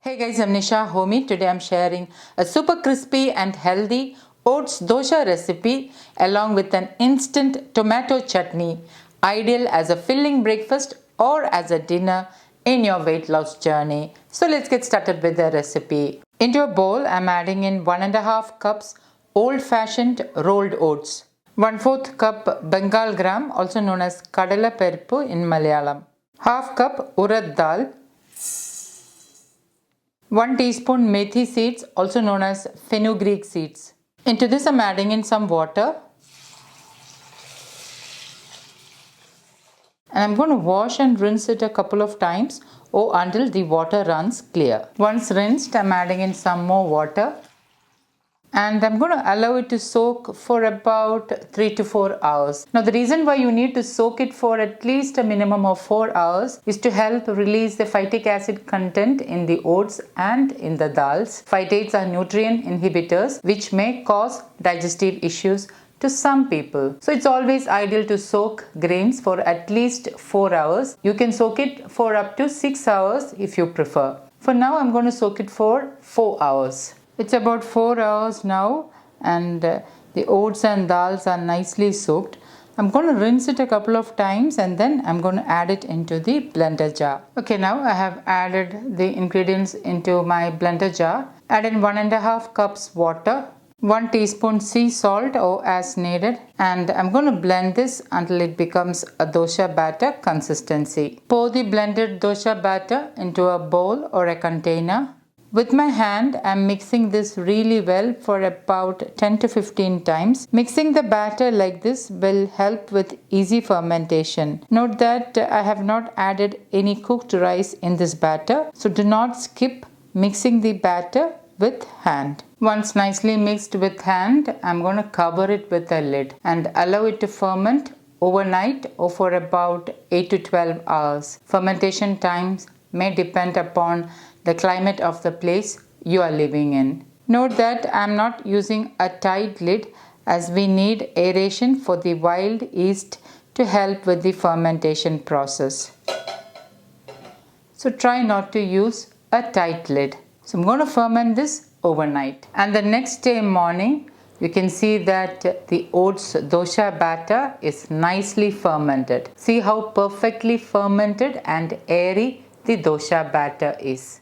Hey guys, I'm Nisha Homi. Today I'm sharing a super crispy and healthy oats dosa recipe along with an instant tomato chutney, ideal as a filling breakfast or as a dinner in your weight loss journey. So let's get started with the recipe. Into a bowl, I'm adding in 1.5 cups old-fashioned rolled oats, 1/4 cup Bengal gram, also known as kadala perippu in Malayalam, half cup urad dal, 1 teaspoon methi seeds, also known as fenugreek seeds. Into this I'm adding in some water. And I'm going to wash and rinse it a couple of times or until the water runs clear. Once rinsed, I'm adding in some more water. And I'm going to allow it to soak for about 3 to 4 hours. Now the reason why you need to soak it for at least a minimum of 4 hours is to help release the phytic acid content in the oats and in the dals. Phytates are nutrient inhibitors which may cause digestive issues to some people. So it's always ideal to soak grains for at least 4 hours. You can soak it for up to 6 hours if you prefer. For now I'm going to soak it for 4 hours. It's about 4 hours now and the oats and dals are nicely soaked. I'm going to rinse it a couple of times and then I'm going to add it into the blender jar. Okay, now I have added the ingredients into my blender jar. Add in 1.5 cups water, 1 teaspoon sea salt or as needed, and I'm going to blend this until it becomes a dosa batter consistency. Pour the blended dosa batter into a bowl or a container. With my hand, I'm mixing this really well for about 10 to 15 times. Mixing the batter like this will help with easy fermentation. Note that I have not added any cooked rice in this batter, so do not skip mixing the batter with hand. Once nicely mixed with hand, I'm going to cover it with a lid and allow it to ferment overnight or for about 8 to 12 hours. Fermentation times may depend upon the climate of the place you are living in. Note that I am not using a tight lid as we need aeration for the wild yeast to help with the fermentation process. So try not to use a tight lid. So I'm going to ferment this overnight. And the next day morning, you can see that the oats dosa batter is nicely fermented. See how perfectly fermented and airy the dosa batter is.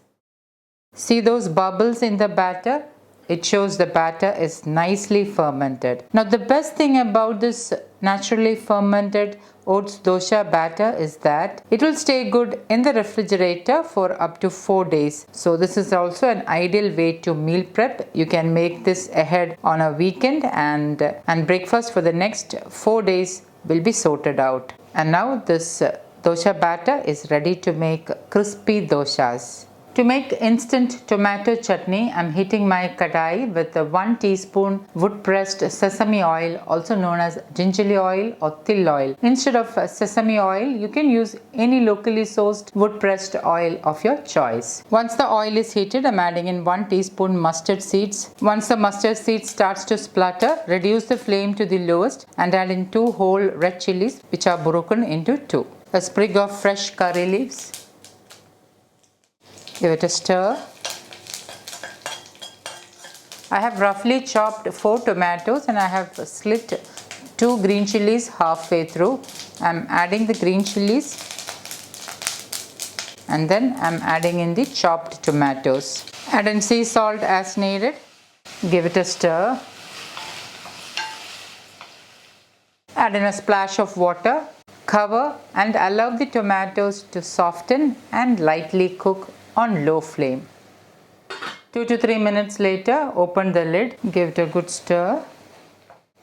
See those bubbles in the batter? It shows the batter is nicely fermented. Now the best thing about this naturally fermented oats dosa batter is that it will stay good in the refrigerator for up to 4 days. So this is also an ideal way to meal prep. You can make this ahead on a weekend and breakfast for the next 4 days will be sorted out. And now this dosa batter is ready to make crispy dosas. To make instant tomato chutney, I'm heating my kadai with 1 teaspoon wood-pressed sesame oil, also known as gingerly oil or til oil. Instead of sesame oil, you can use any locally sourced wood-pressed oil of your choice. Once the oil is heated, I'm adding in 1 teaspoon mustard seeds. Once the mustard seed starts to splutter, reduce the flame to the lowest and add in 2 whole red chillies which are broken into 2. A sprig of fresh curry leaves. Give it a stir. I have roughly chopped 4 tomatoes and I have slit 2 green chilies halfway through. I'm adding the green chilies and then I'm adding in the chopped tomatoes. Add in sea salt as needed. Give it a stir. Add in a splash of water. Cover and allow the tomatoes to soften and lightly cook on low flame. 2 to 3 minutes later, open the lid, give it a good stir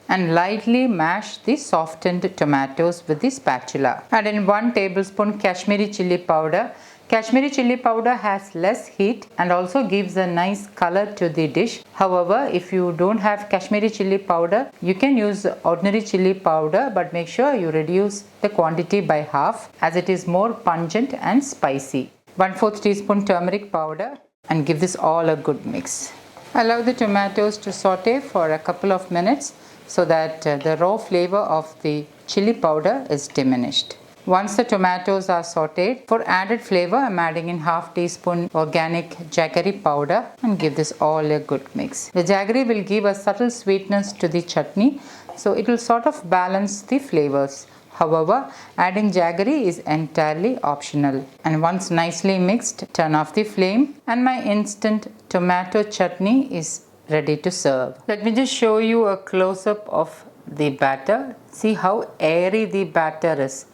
and lightly mash the softened tomatoes with the spatula. Add in 1 tablespoon Kashmiri chilli powder. Kashmiri chilli powder has less heat and also gives a nice color to the dish. However, if you don't have Kashmiri chilli powder, you can use ordinary chilli powder, but make sure you reduce the quantity by half as it is more pungent and spicy. 1/4 teaspoon turmeric powder and give this all a good mix. Allow the tomatoes to saute for a couple of minutes so that the raw flavor of the chili powder is diminished. Once the tomatoes are sauteed, for added flavor, I'm adding in half teaspoon organic jaggery powder and give this all a good mix. The jaggery will give a subtle sweetness to the chutney, so it will sort of balance the flavors. However, adding jaggery is entirely optional. And once nicely mixed, turn off the flame and my instant tomato chutney is ready to serve. Let me just show you a close-up of the batter. See how airy the batter is.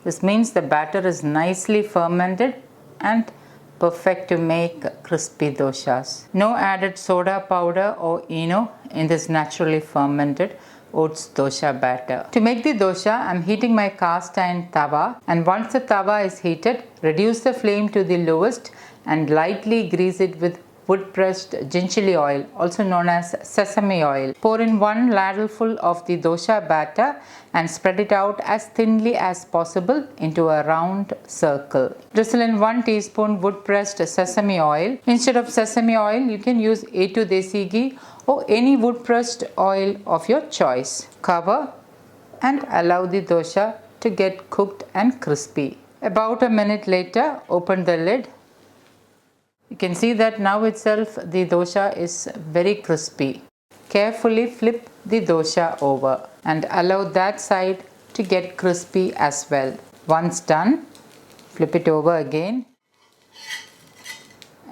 This means the batter is nicely fermented and perfect to make crispy doshas. No added soda powder or ENO in this naturally fermented oats dosa batter. To make the dosha, I am heating my cast iron tawa, and once the tawa is heated, reduce the flame to the lowest and lightly grease it with wood pressed gingerly oil, also known as sesame oil. Pour in one ladleful of the dosha batter and spread it out as thinly as possible into a round circle. Drizzle in 1 teaspoon wood pressed sesame oil. Instead of sesame oil, you can use A2 desi ghee or any wood pressed oil of your choice. Cover and allow the dosha to get cooked and crispy. About a minute later, open the lid. You can see that now itself the dosha is very crispy. Carefully flip the dosha over and allow that side to get crispy as well. Once done, flip it over again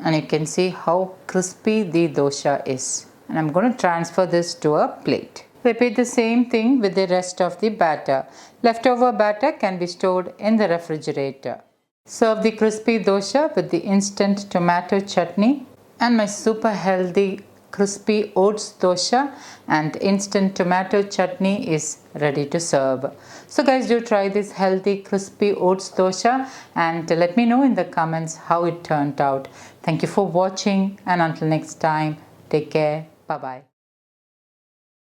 and you can see how crispy the dosha is. And I'm going to transfer this to a plate. Repeat the same thing with the rest of the batter. Leftover batter can be stored in the refrigerator. Serve the crispy dosha with the instant tomato chutney, and my super healthy crispy oats dosha and instant tomato chutney is ready to serve. So guys, do try this healthy crispy oats dosha and let me know in the comments how it turned out. Thank you for watching, and until next time, take care. Bye bye.